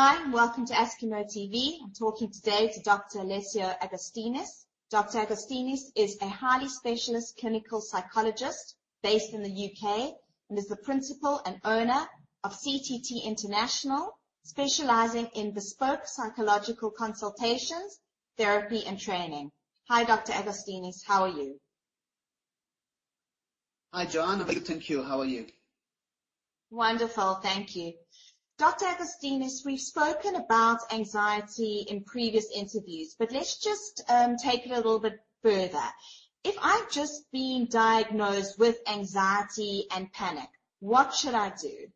Hi, welcome to Askimo TV. I'm talking today to Dr. Alessio Agostinis. Dr. Agostinis is a highly specialist clinical psychologist based in the UK and is the principal and owner of CTT International, specializing in bespoke psychological consultations, therapy and training. Hi, Dr. Agostinis, how are you? Hi, Joanna. Thank you. How are you? Wonderful, thank you. Dr. Agostinis, we've spoken about anxiety in previous interviews, but let's just take it a little bit further. If I've just been diagnosed with anxiety and panic, what should I do?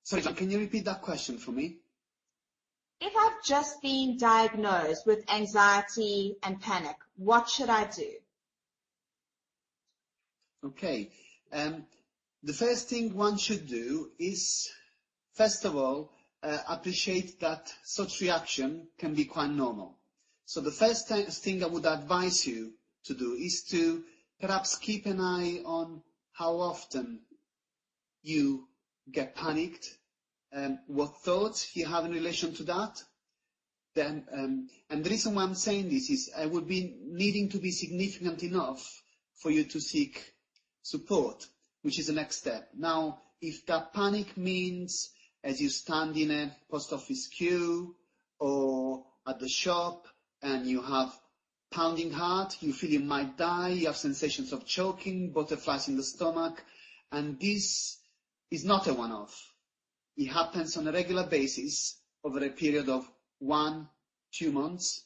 Sorry, John, can you repeat that question for me? If I've just been diagnosed with anxiety and panic, what should I do? Okay. The first thing one should do is, first of all, appreciate that such reaction can be quite normal. So the first thing I would advise you to do is to perhaps keep an eye on how often you get panicked, what thoughts you have in relation to that. And the reason why I'm saying this is it would be needing to be significant enough for you to seek support, which is the next step. Now, if that panic means as you stand in a post office queue or at the shop and you have pounding heart, you feel you might die, you have sensations of choking, butterflies in the stomach, and this is not a one-off. It happens on a regular basis over a period of 1-2 months,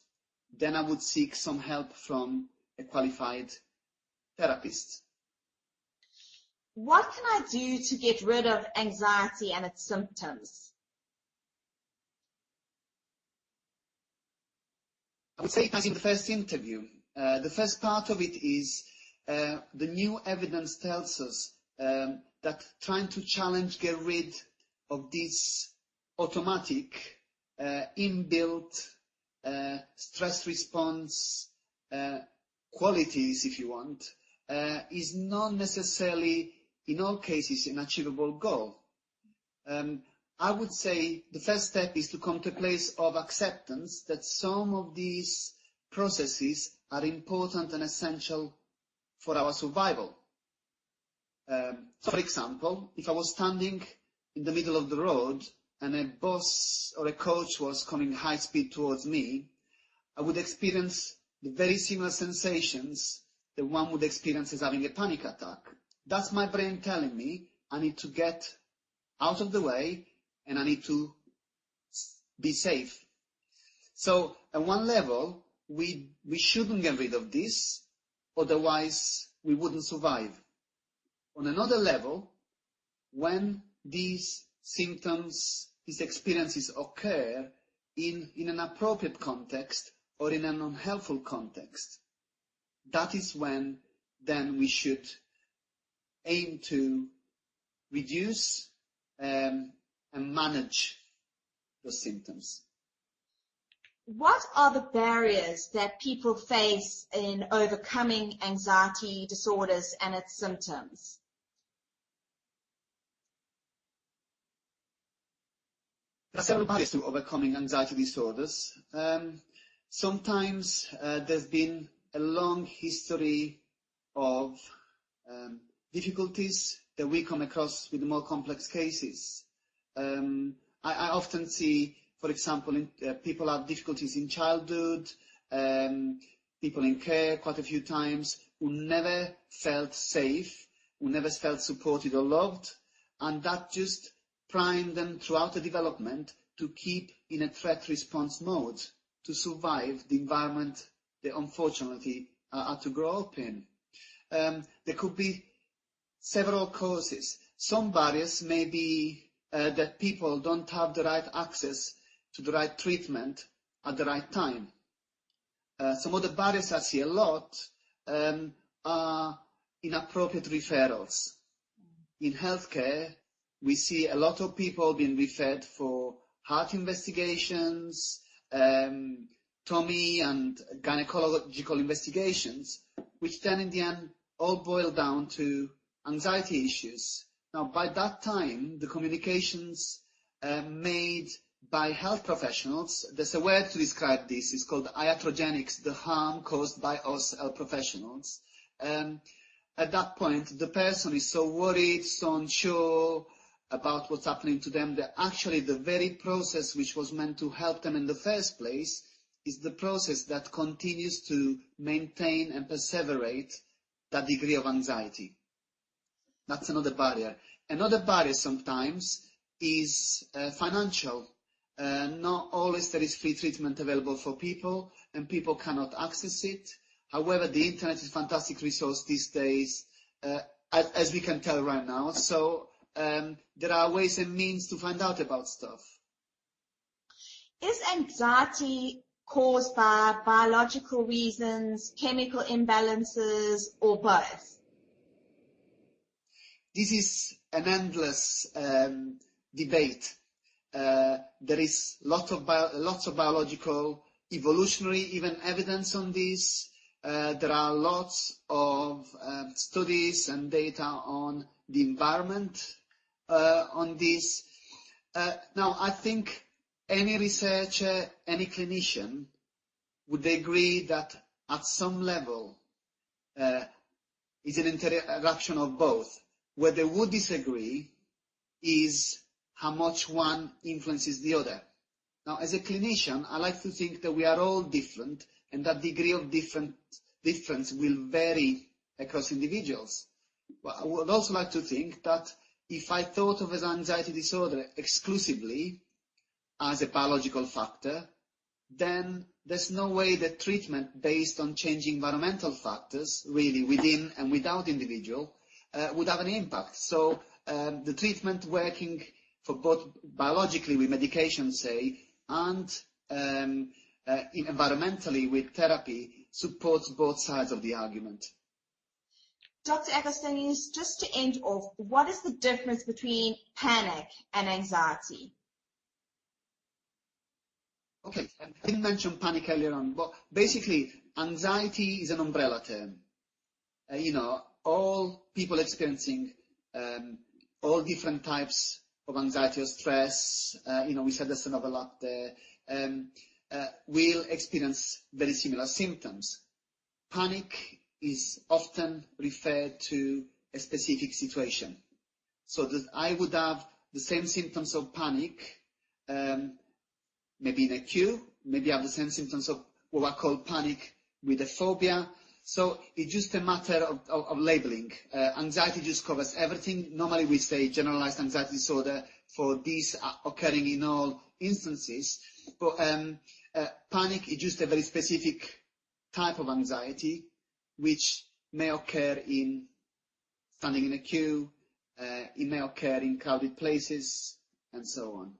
then I would seek some help from a qualified therapist. What can I do to get rid of anxiety and its symptoms? I would say, as in the first interview, the first part of it is the new evidence tells us that trying to get rid of this automatic, inbuilt stress response qualities, if you want, is not necessarily in all cases an achievable goal. I would say the first step is to come to a place of acceptance that some of these processes are important and essential for our survival. So for example, if I was standing in the middle of the road and a bus or a coach was coming high speed towards me, I would experience the very similar sensations that one would experience as having a panic attack. That's my brain telling me I need to get out of the way and I need to be safe. So at one level, we shouldn't get rid of this, otherwise we wouldn't survive. On another level, when these symptoms, these experiences occur in an appropriate context or in an unhelpful context, that is when then we should aim to reduce and manage the symptoms. What are the barriers that people face in overcoming anxiety disorders and its symptoms? There are several barriers to overcoming anxiety disorders. Sometimes there's been a long history of difficulties that we come across with more complex cases. I often see, for example, people have difficulties in childhood, people in care quite a few times who never felt safe, who never felt supported or loved, and that just primed them throughout the development to keep in a threat response mode to survive the environment they unfortunately had to grow up in. There could be several causes. Some barriers may be that people don't have the right access to the right treatment at the right time. Some of the barriers I see a lot are inappropriate referrals. In healthcare, we see a lot of people being referred for heart investigations, tummy and gynecological investigations, which then in the end all boil down to anxiety issues, Now, by that time, the communications made by health professionals, there's a word to describe this, it's called iatrogenics, the harm caused by us health professionals. At that point, the person is so worried, so unsure about what's happening to them, that actually the very process which was meant to help them in the first place is the process that continues to maintain and perseverate that degree of anxiety. That's another barrier. Another barrier sometimes is financial. Not always there is free treatment available for people, and people cannot access it. However, the internet is a fantastic resource these days, as we can tell right now. So there are ways and means to find out about stuff. Is anxiety caused by biological reasons, chemical imbalances, or both? This is an endless debate. There is lots of biological, evolutionary even evidence on this. There are lots of studies and data on the environment on this. Now, I think any researcher, any clinician would agree that at some level is an interaction of both. Where they would disagree is how much one influences the other. Now, as a clinician, I like to think that we are all different, and that degree of difference will vary across individuals. But I would also like to think that if I thought of as anxiety disorder exclusively as a biological factor, then there's no way that treatment based on changing environmental factors, really within and without individual, would have an impact. So the treatment working for both biologically with medication, say, and environmentally with therapy supports both sides of the argument. Dr. Agostinis, just to end off, what is the difference between panic and anxiety? Okay, I didn't mention panic earlier on, but basically anxiety is an umbrella term. All people experiencing all different types of anxiety or stress, we said there's an overlap there, will experience very similar symptoms. Panic is often referred to a specific situation. So that I would have the same symptoms of panic, maybe in a queue, maybe have the same symptoms of what I call panic with a phobia. So it's just a matter of labeling. Anxiety just covers everything. Normally we say generalized anxiety disorder for these occurring in all instances. But panic is just a very specific type of anxiety, which may occur in standing in a queue, it may occur in crowded places, and so on.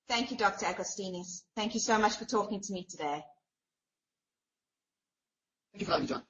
Thank you, Dr. Agostinis. Thank you so much for talking to me today. Thank you for having me, John.